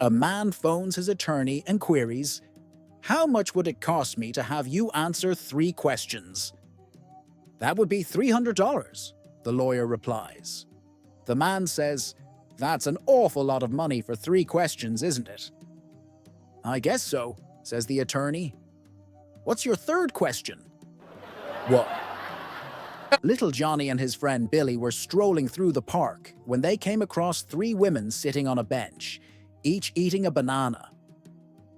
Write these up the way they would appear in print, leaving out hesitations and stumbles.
A man phones his attorney and queries, "How much would it cost me to have you answer 3 questions?" "That would be $300, the lawyer replies. The man says, "That's an awful lot of money for 3 questions, isn't it?" "I guess so," says the attorney. "What's your third question?" "What?" Little Johnny and his friend Billy were strolling through the park when they came across 3 women sitting on a bench, each eating a banana.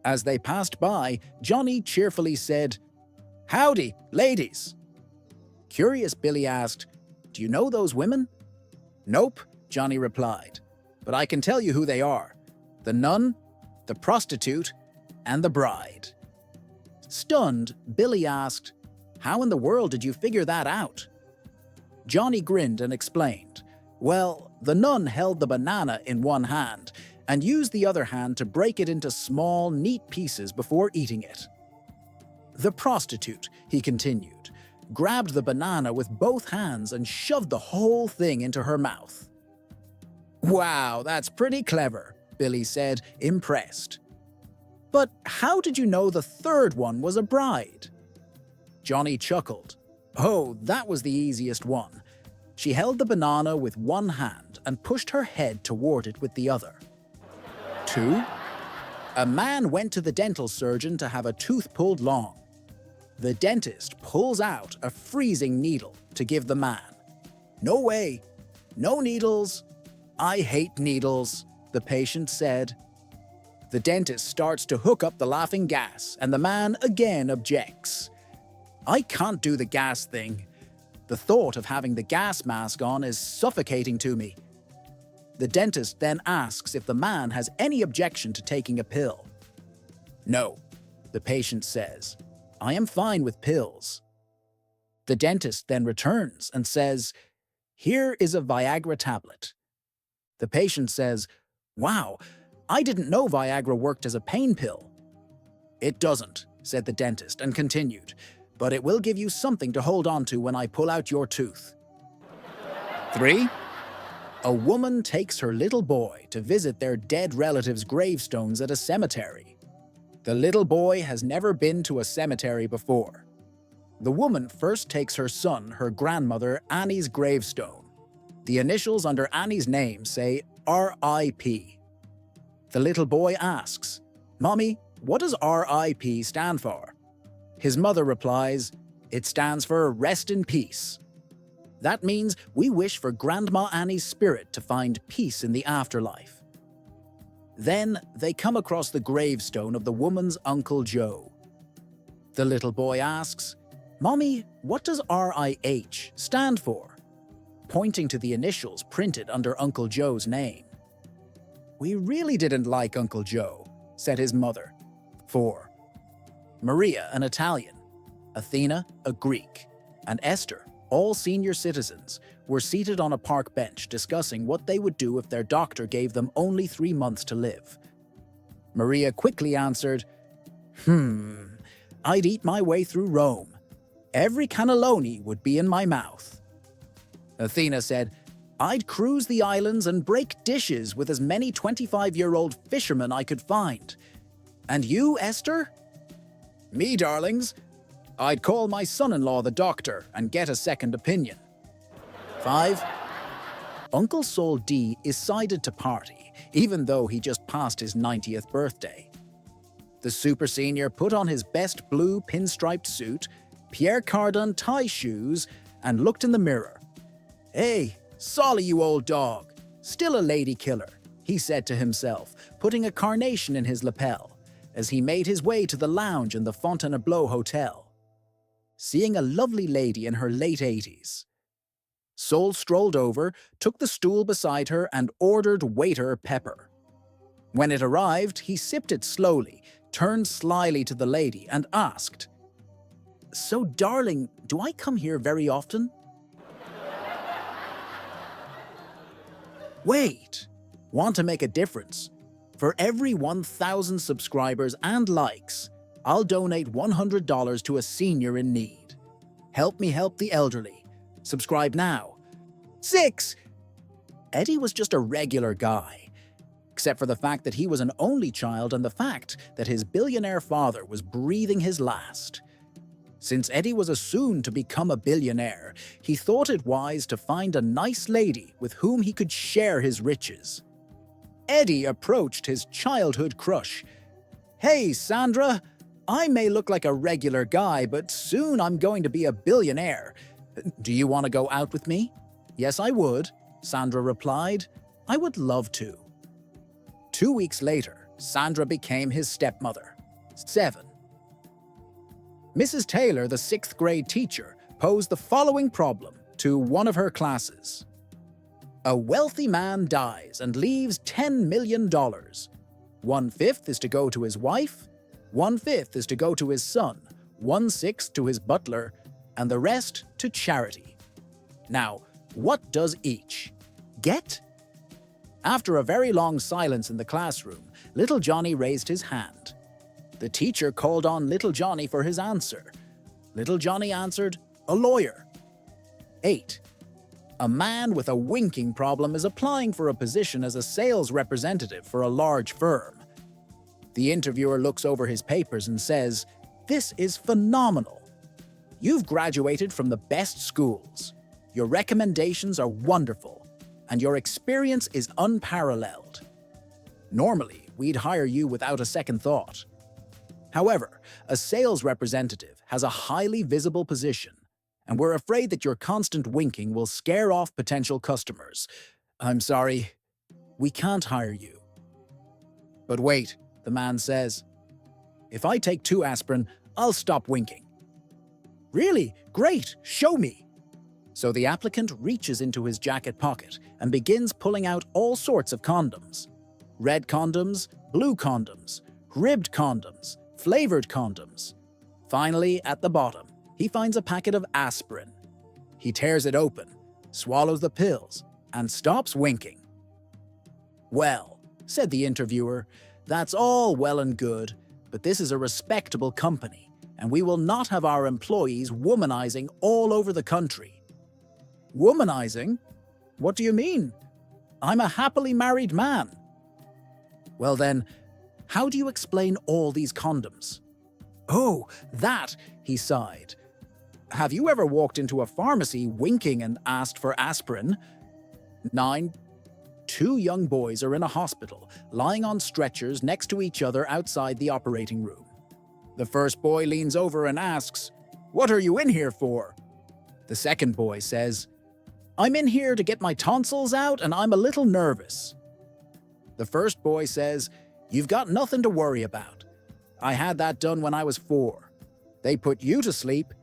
As they passed by, Johnny cheerfully said, "Howdy, ladies." Curious, Billy asked, "Do you know those women?" "Nope," Johnny replied, "but I can tell you who they are. The nun, the prostitute, and the bride." Stunned, Billy asked, "How in the world did you figure that out?" Johnny grinned and explained, "Well, the nun held the banana in one hand and used the other hand to break it into small, neat pieces before eating it. The prostitute," he continued, "grabbed the banana with both hands and shoved the whole thing into her mouth." "Wow, that's pretty clever," Billy said, impressed. "But how did you know the third one was a bride?" Johnny chuckled. "Oh, that was the easiest one. She held the banana with one hand and pushed her head toward it with the other." 2. A man went to the dental surgeon to have a tooth pulled long. The dentist pulls out a freezing needle to give the man. "No way. No needles. I hate needles," the patient said. The dentist starts to hook up the laughing gas, and the man again objects. "I can't do the gas thing. The thought of having the gas mask on is suffocating to me." The dentist then asks if the man has any objection to taking a pill. "No," the patient says. "I am fine with pills." The dentist then returns and says, "Here is a Viagra tablet." The patient says, "Wow, I didn't know Viagra worked as a pain pill." "It doesn't," said the dentist and continued, "but it will give you something to hold on to when I pull out your tooth." 3. A woman takes her little boy to visit their dead relatives' gravestones at a cemetery. The little boy has never been to a cemetery before. The woman first takes her son, her grandmother, Annie's gravestone. The initials under Annie's name say R.I.P. The little boy asks, "Mommy, what does R.I.P. stand for?" His mother replies, "It stands for Rest in Peace." That means we wish for Grandma Annie's spirit to find peace in the afterlife. Then they come across the gravestone of the woman's Uncle Joe. The little boy asks, "Mommy, what does R.I.H. stand for?" Pointing to the initials printed under Uncle Joe's name. "We really didn't like Uncle Joe," said his mother. 4. Maria, an Italian, Athena, a Greek, and Esther, all senior citizens, were seated on a park bench discussing what they would do if their doctor gave them only 3 months to live. Maria quickly answered, I'd eat my way through Rome. Every cannelloni would be in my mouth." Athena said, "I'd cruise the islands and break dishes with as many 25-year-old fishermen I could find. And you, Esther?" "Me, darlings. I'd call my son-in-law the doctor and get a second opinion." 5. Uncle Sol D decided to party, even though he just passed his 90th birthday. The super senior put on his best blue pinstriped suit, Pierre Cardin tie shoes, and looked in the mirror. "Hey, Solly, you old dog. Still a lady killer," he said to himself, putting a carnation in his lapel, as he made his way to the lounge in the Fontainebleau Hotel. Seeing a lovely lady in her late 80s. Sol strolled over, took the stool beside her, and ordered waiter pepper. When it arrived, he sipped it slowly, turned slyly to the lady, and asked, "So, darling, do I come here very often?" "Wait! Want to make a difference? For every 1,000 subscribers and likes, I'll donate $100 to a senior in need. Help me help the elderly. Subscribe now." 6. Eddie was just a regular guy. except for the fact that he was an only child and the fact that his billionaire father was breathing his last. Since Eddie was a soon-to-become a billionaire, he thought it wise to find a nice lady with whom he could share his riches. Eddie approached his childhood crush. "Hey, Sandra, I may look like a regular guy, but soon I'm going to be a billionaire. Do you want to go out with me?" "Yes, I would," Sandra replied. "I would love to." 2 weeks later, Sandra became his stepmother. 7. Mrs. Taylor, the 6th grade teacher, posed the following problem to one of her classes. A wealthy man dies and leaves $10 million. 1/5 is to go to his wife, 1/5 is to go to his son, 1/6 to his butler, and the rest to charity. Now, what does each get? After a very long silence in the classroom, little Johnny raised his hand. The teacher called on little Johnny for his answer. Little Johnny answered, "A lawyer." 8. A man with a winking problem is applying for a position as a sales representative for a large firm. The interviewer looks over his papers and says, "This is phenomenal. You've graduated from the best schools. Your recommendations are wonderful, and your experience is unparalleled. Normally, we'd hire you without a second thought. However, a sales representative has a highly visible position, and we're afraid that your constant winking will scare off potential customers. I'm sorry, we can't hire you." "But wait," the man says. "If I take 2 aspirin, I'll stop winking." "Really? Great, show me." So the applicant reaches into his jacket pocket and begins pulling out all sorts of condoms. Red condoms, blue condoms, ribbed condoms, flavored condoms. Finally, at the bottom, he finds a packet of aspirin. He tears it open, swallows the pills, and stops winking. "Well," said the interviewer, "that's all well and good, but this is a respectable company, and we will not have our employees womanizing all over the country." "Womanizing? What do you mean? I'm a happily married man." "Well then, how do you explain all these condoms?" "Oh, that," he sighed. "Have you ever walked into a pharmacy winking and asked for aspirin?" 9. 2 young boys are in a hospital, lying on stretchers next to each other outside the operating room. The first boy leans over and asks, "What are you in here for?" The second boy says, "I'm in here to get my tonsils out and I'm a little nervous." The first boy says, "You've got nothing to worry about. I had that done when I was 4. They put you to sleep,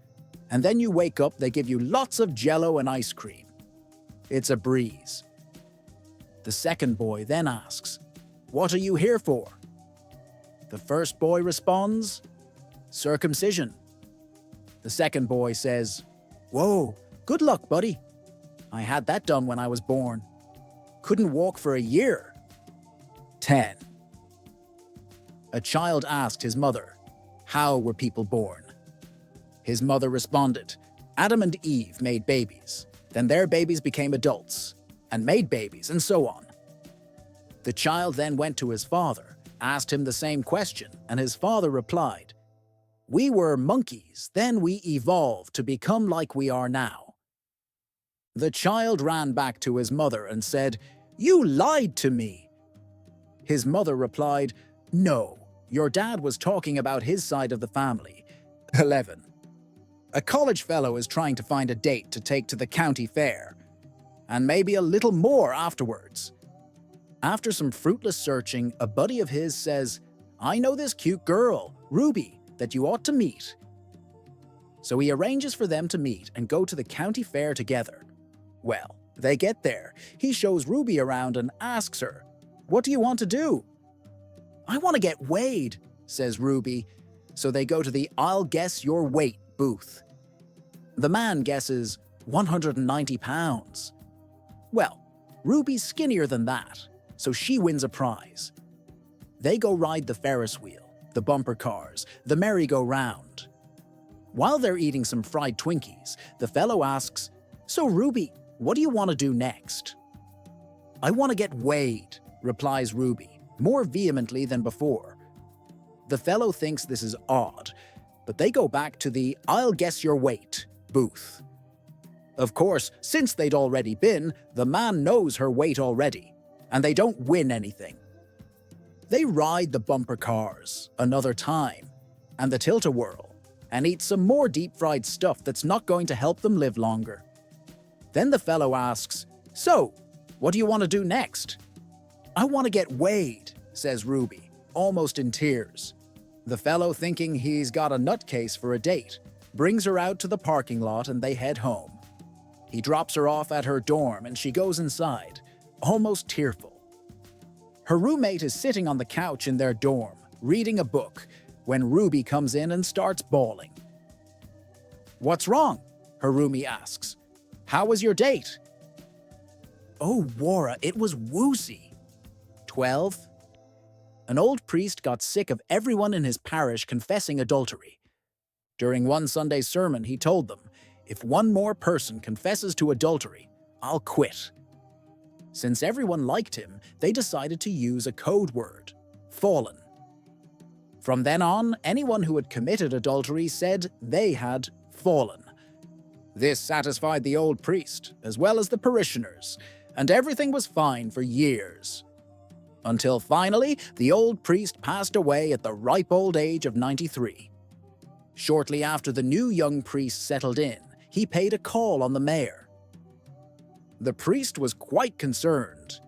and then you wake up, they give you lots of Jell-O and ice cream. It's a breeze." The second boy then asks, "What are you here for?" The first boy responds, "Circumcision." The second boy says, "Whoa, good luck, buddy. I had that done when I was born. Couldn't walk for a year." 10. A child asked his mother, "How were people born?" His mother responded, "Adam and Eve made babies, then their babies became adults, and made babies, and so on." The child then went to his father, asked him the same question, and his father replied, "We were monkeys, then we evolved to become like we are now." The child ran back to his mother and said, "You lied to me." His mother replied, "No, your dad was talking about his side of the family." 11. A college fellow is trying to find a date to take to the county fair, and maybe a little more afterwards. After some fruitless searching, a buddy of his says, "I know this cute girl, Ruby, that you ought to meet." So he arranges for them to meet and go to the county fair together. Well, they get there. He shows Ruby around and asks her, "What do you want to do?" "I want to get weighed," says Ruby. So they go to the "I'll guess your weight" booth. The man guesses 190 pounds. Well, Ruby's skinnier than that, so she wins a prize. They go ride the Ferris wheel, the bumper cars, the merry-go-round. While they're eating some fried Twinkies, the fellow asks, "So Ruby, what do you want to do next?" "I want to get weighed," replies Ruby, more vehemently than before. The fellow thinks this is odd, but they go back to the "I'll guess your weight" booth. Of course, since they'd already been, the man knows her weight already, and they don't win anything. They ride the bumper cars another time, and the tilt-a-whirl, and eat some more deep-fried stuff that's not going to help them live longer. Then the fellow asks, "So, what do you want to do next?" "I want to get weighed," says Ruby, almost in tears. The fellow, thinking he's got a nutcase for a date, brings her out to the parking lot and they head home. He drops her off at her dorm and she goes inside, almost tearful. Her roommate is sitting on the couch in their dorm, reading a book, when Ruby comes in and starts bawling. "What's wrong?" her roomie asks. "How was your date?" "Oh, Wara, it was woozy." 12. An old priest got sick of everyone in his parish confessing adultery. During one Sunday sermon, he told them, "If one more person confesses to adultery, I'll quit." Since everyone liked him, they decided to use a code word, fallen. From then on, anyone who had committed adultery said they had fallen. This satisfied the old priest, as well as the parishioners, and everything was fine for years. Until finally, the old priest passed away at the ripe old age of 93. Shortly after the new young priest settled in, he paid a call on the mayor. The priest was quite concerned.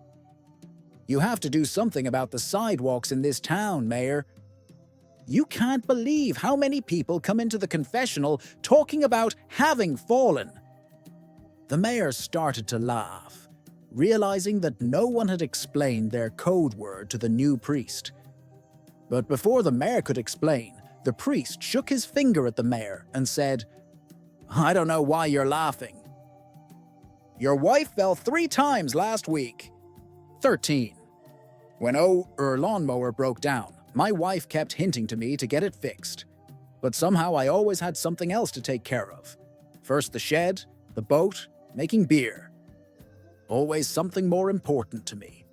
"You have to do something about the sidewalks in this town, Mayor. You can't believe how many people come into the confessional talking about having fallen." The mayor started to laugh, realizing that no one had explained their code word to the new priest. But before the mayor could explain, the priest shook his finger at the mayor and said, "I don't know why you're laughing. Your wife fell 3 times last week." 13. When her lawnmower broke down, my wife kept hinting to me to get it fixed. But somehow I always had something else to take care of. First the shed, the boat, making beer. Always something more important to me.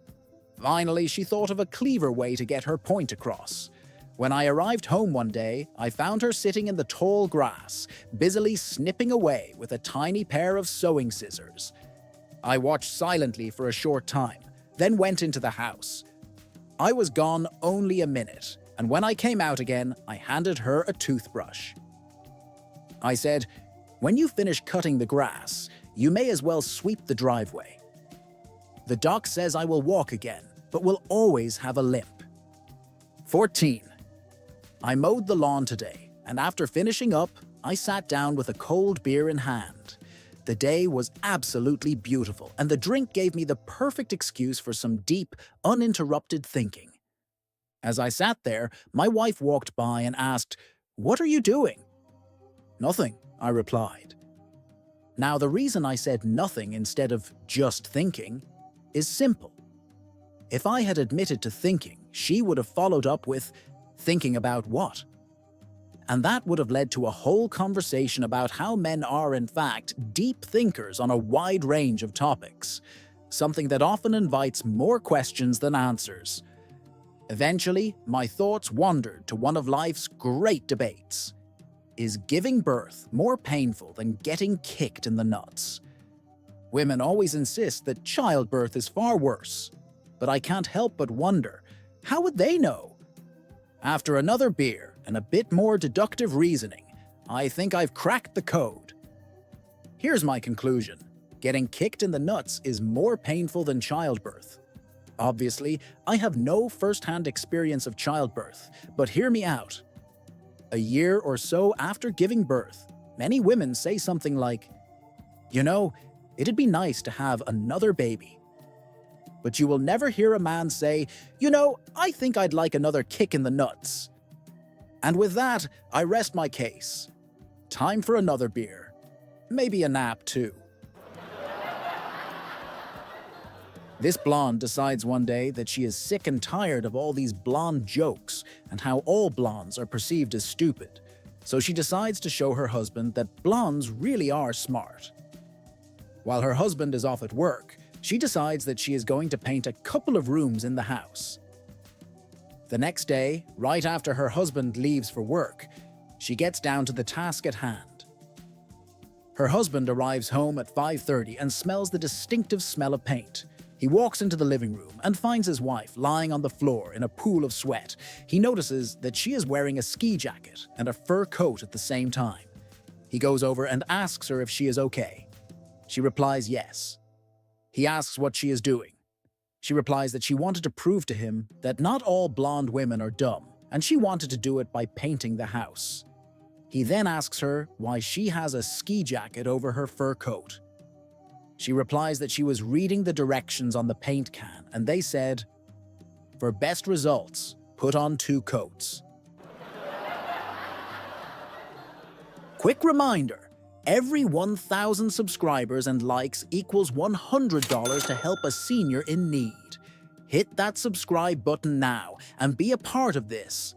Finally, she thought of a clever way to get her point across. When I arrived home one day, I found her sitting in the tall grass, busily snipping away with a tiny pair of sewing scissors. I watched silently for a short time, then went into the house. I was gone only a minute, and when I came out again, I handed her a toothbrush. I said, "When you finish cutting the grass, you may as well sweep the driveway. The doc says I will walk again, but will always have a limp." 14. I mowed the lawn today, and after finishing up, I sat down with a cold beer in hand. The day was absolutely beautiful, and the drink gave me the perfect excuse for some deep, uninterrupted thinking. As I sat there, my wife walked by and asked, "What are you doing?" "Nothing," I replied. Now, the reason I said nothing instead of just thinking is simple. If I had admitted to thinking, she would have followed up with, "Thinking about what?" And that would have led to a whole conversation about how men are, in fact, deep thinkers on a wide range of topics, something that often invites more questions than answers. Eventually, my thoughts wandered to one of life's great debates. Is giving birth more painful than getting kicked in the nuts? Women always insist that childbirth is far worse, but I can't help but wonder, how would they know? After another beer and a bit more deductive reasoning, I think I've cracked the code. Here's my conclusion. Getting kicked in the nuts is more painful than childbirth. Obviously, I have no first-hand experience of childbirth, but hear me out. A year or so after giving birth, many women say something like, "You know, it'd be nice to have another baby." But you will never hear a man say, "You know, I think I'd like another kick in the nuts." And with that, I rest my case. Time for another beer. Maybe a nap, too. This blonde decides one day that she is sick and tired of all these blonde jokes and how all blondes are perceived as stupid, so she decides to show her husband that blondes really are smart. While her husband is off at work, She decides that she is going to paint a couple of rooms in the house. The next day, right after her husband leaves for work, she gets down to the task at hand. Her husband arrives home at 5:30 and smells the distinctive smell of paint. He walks into the living room and finds his wife lying on the floor in a pool of sweat. He notices that she is wearing a ski jacket and a fur coat at the same time. He goes over and asks her if she is okay. She replies yes. He asks what she is doing. She replies that she wanted to prove to him that not all blonde women are dumb, and she wanted to do it by painting the house. He then asks her why she has a ski jacket over her fur coat. She replies that she was reading the directions on the paint can, and they said, "For best results, put on 2 coats." Quick reminder, every 1,000 subscribers and likes equals $100 to help a senior in need. Hit that subscribe button now and be a part of this.